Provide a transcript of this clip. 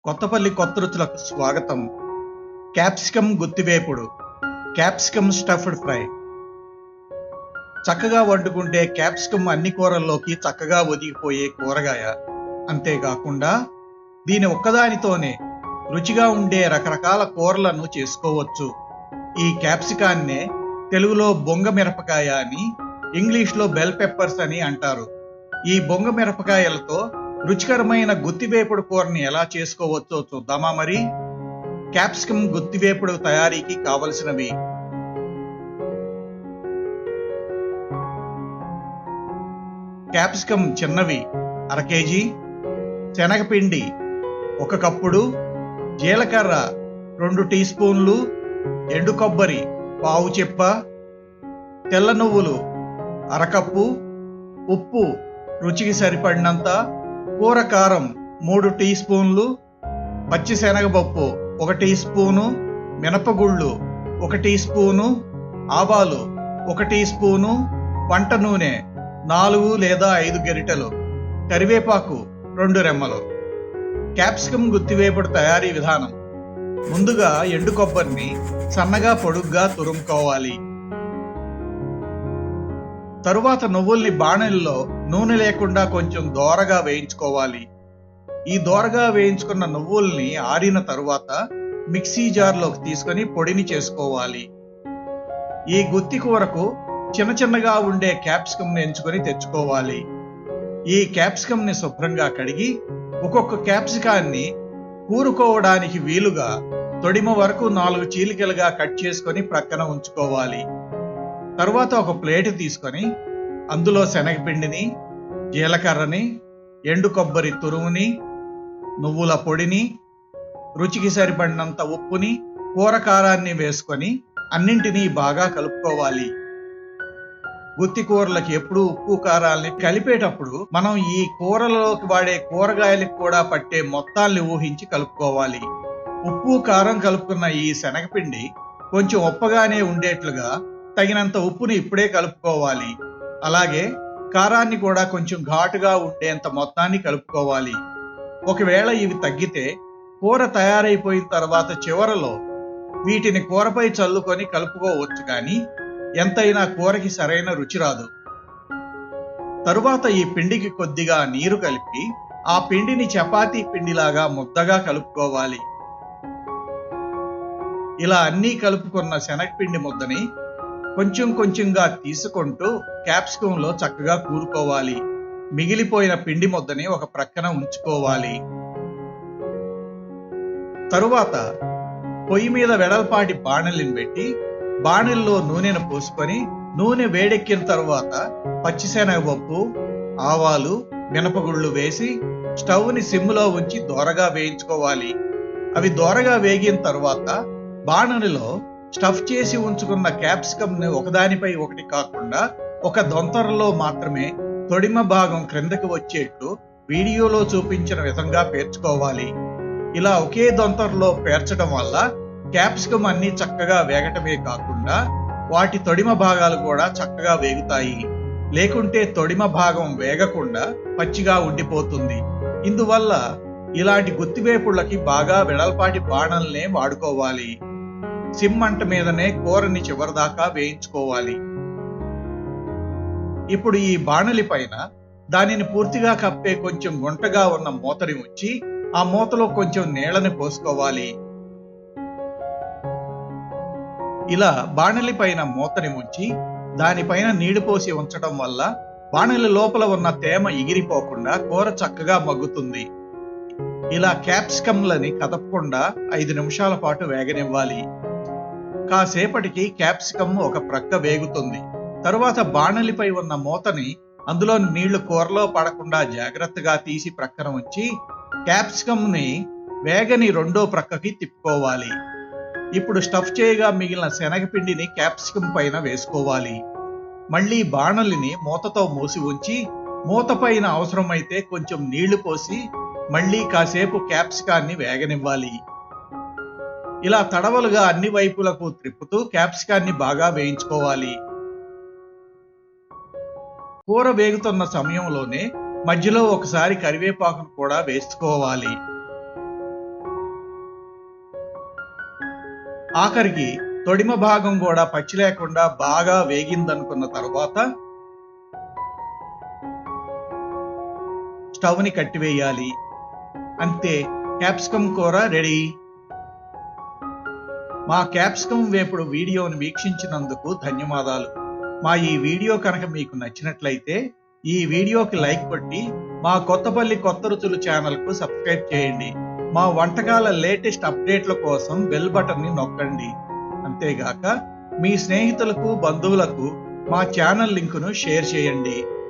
కొత్తపల్లి కొత్త రుచులకు స్వాగతం. క్యాప్సికమ్ గుత్తివేపుడు, క్యాప్సికమ్ స్టఫ్డ్ ఫ్రై. చక్కగా వండుకుంటే క్యాప్సికమ్ అన్ని కూరల్లోకి చక్కగా ఒదిగిపోయే కూరగాయ. అంతేకాకుండా దీని ఒక్కదానితోనే రుచిగా ఉండే రకరకాల కూరలను చేసుకోవచ్చు. ఈ క్యాప్సికాన్నే తెలుగులో బొంగ మిరపకాయ అని, ఇంగ్లీష్లో బెల్ పెప్పర్స్ అని అంటారు. ఈ బొంగ మిరపకాయలతో రుచికరమైన గుత్తివేపుడు కూరని ఎలా చేసుకోవచ్చో చూద్దామా మరి. క్యాప్సికమ్ గుత్తివేపుడు తయారీకి కావలసినవి: క్యాప్సికమ్ చిన్నవి 1/2 కేజీ, శనగపిండి 1 కప్పుడు, జీలకర్ర 2 టీ స్పూన్లు, ఎండు కొబ్బరి 1/2 చెప్ప, తెల్ల నువ్వులు 1/2 కప్పు, ఉప్పు రుచికి సరిపడినంత, కూర కారం 3 టీ స్పూన్లు, పచ్చి శనగపప్పు 1 టీ స్పూను, మినపగుళ్ళు 1 టీ స్పూను, ఆవాలు 1 టీ స్పూను, వంట నూనె 4 లేదా 5 గరిటెలు, కరివేపాకు 2 రెమ్మలు. క్యాప్సికమ్ గుత్తివేపుడు తయారీ విధానం: ముందుగా ఎండు కొబ్బరిని సన్నగా పొడుగ్గా తురుముకోవాలి. తరువాత నువ్వుల్ని బాణలిలో నూనె లేకుండా కొంచెం దోరగా వేయించుకోవాలి. ఈ దోరగా వేయించుకున్న నువ్వుల్ని ఆరిన తరువాత మిక్సీ జార్లోకి తీసుకొని పొడిని చేసుకోవాలి. ఈ గుత్తి కూరకు చిన్న చిన్నగా ఉండే క్యాప్సికమ్ ఎంచుకొని తెచ్చుకోవాలి. ఈ క్యాప్సికమ్ ని శుభ్రంగా కడిగి ఒక్కొక్క క్యాప్సికాన్ని కూరుకోవడానికి వీలుగా తొడిమ వరకు 4 చీలికలుగా కట్ చేసుకొని ప్రక్కన ఉంచుకోవాలి. తరువాత ఒక ప్లేట్ తీసుకొని అందులో శనగపిండిని, జీలకర్రని, ఎండు కొబ్బరి తురుముని, నువ్వుల పొడిని, రుచికి సరిపడినంత ఉప్పుని, కూర కారాన్ని వేసుకొని అన్నింటినీ బాగా కలుపుకోవాలి. గుత్తి కూరలకి ఎప్పుడూ ఉప్పు కారాలని కలిపేటప్పుడు మనం ఈ కూరలలోకి వాడే కూరగాయలకు కూడా పట్టే మొత్తాల్ని ఊహించి కలుపుకోవాలి. ఉప్పు కారం కలుపుకున్న ఈ శనగపిండి కొంచెం ఉప్పగానే ఉండేట్లుగా తగినంత ఉప్పుని ఇప్పుడే కలుపుకోవాలి. అలాగే కారాన్ని కూడా కొంచెం ఘాటుగా ఉండేంత మొత్తాన్ని కలుపుకోవాలి. ఒకవేళ ఇవి తగ్గితే కూర తయారైపోయిన తర్వాత చివరలో వీటిని కూరపై చల్లుకొని కలుపుకోవచ్చు, కానీ ఎంతైనా కూరకి సరైన రుచి రాదు. తరువాత ఈ పిండికి కొద్దిగా నీరు కలిపి ఆ పిండిని చపాతీ పిండిలాగా ముద్దగా కలుపుకోవాలి. ఇలా అన్నీ కలుపుకున్న శనగపిండి ముద్దని కొంచెం కొంచెంగా తీసుకుంటూ క్యాప్సికంలో చక్కగా కూరుకోవాలి. మిగిలిపోయిన పిండి ముద్దని ఒక ప్రక్కన ఉంచుకోవాలి. తరువాత పొయ్యి మీద వెడల్పాటి బాణలిని పెట్టి బాణలిలో నూనెను పోసుకొని నూనె వేడెక్కిన తరువాత పచ్చిశనగపప్పు, ఆవాలు, మినపగుళ్ళు వేసి స్టవ్ని సిమ్లో ఉంచి దోరగా వేయించుకోవాలి. అవి దోరగా వేగిన తరువాత బాణలిలో స్టఫ్ చేసి ఉంచుకున్న క్యాప్సికమ్ ని ఒకదానిపై ఒకటి కాకుండా ఒక దొంతరలో మాత్రమే తొడిమ భాగం క్రిందకి వచ్చేట్లు వీడియోలో చూపించిన విధంగా పేర్చుకోవాలి. ఇలా ఒకే దొంతరలో పేర్చడం వల్ల క్యాప్సికమ్ అన్ని చక్కగా వేగటమే కాకుండా వాటి తొడిమ భాగాలు కూడా చక్కగా వేగుతాయి. లేకుంటే తొడిమ భాగం వేగకుండా పచ్చిగా ఉండిపోతుంది. ఇందువల్ల ఇలాంటి గుత్తివేపుళ్ళకి బాగా వెడల్పాటి బాణల్నే వాడుకోవాలి. సిమ్ మంట మీదనే కూరని చివరిదాకా వేయించుకోవాలి. ఇప్పుడు ఈ బాణలి పైన దానిని పూర్తిగా కప్పే కొంచెం గుంటగా ఉన్న మూతని ఉంచి ఆ మూతలో కొంచెం నీళ్ళని పోసుకోవాలి. ఇలా బాణలి పైన మూతని ఉంచి దానిపైన నీళ్లు పోసి ఉంచడం వల్ల బాణలి లోపల ఉన్న తేమ ఎగిరిపోకుండా కూర చక్కగా మగ్గుతుంది. ఇలా క్యాప్సికమ్లని కదపకుండా 5 నిమిషాల పాటు వేగనివ్వాలి. కాసేపటికి క్యాప్సికమ్ ఒక ప్రక్క వేగుతుంది. తరువాత బాణలిపై ఉన్న మూతని అందులో నీళ్లు కూరలో పడకుండా జాగ్రత్తగా తీసి ప్రక్కన ఉంచి క్యాప్సికమ్ ని వేగని రెండో ప్రక్కకి తిప్పుకోవాలి. ఇప్పుడు స్టఫ్ చేయగా మిగిలిన శనగపిండిని క్యాప్సికమ్ పైన వేసుకోవాలి. మళ్ళీ బాణలిని మూతతో మూసి ఉంచి మూత పైన అవసరమైతే కొంచెం నీళ్లు పోసి మళ్ళీ కాసేపు క్యాప్సికాన్ని వేగనివ్వాలి. ఇలా తడవలుగా అన్ని వైపులకు త్రిప్పుతూ క్యాప్సికాన్ని బాగా వేయించుకోవాలి. కూర వేగుతున్న సమయంలోనే మధ్యలో ఒకసారి కరివేపాకును కూడా వేసుకోవాలి. ఆఖరికి తొడిమ భాగం కూడా పచ్చి లేకుండా బాగా వేగిందనుకున్న తర్వాత స్టవ్ని కట్టివేయాలి. అంతే, క్యాప్సికం కూర రెడీ. మా క్యాప్సికం వేపుడు వీడియోను వీక్షించినందుకు ధన్యవాదాలు. మా ఈ వీడియో కనుక మీకు నచ్చినట్లయితే ఈ వీడియోకి లైక్ కొట్టి మా కొత్తపల్లి కొత్త రుచులు ఛానల్కు సబ్స్క్రైబ్ చేయండి. మా వంటకాల లేటెస్ట్ అప్డేట్ల కోసం బెల్ బటన్ని నొక్కండి. అంతేగాక మీ స్నేహితులకు బంధువులకు మా ఛానల్ లింకును షేర్ చేయండి.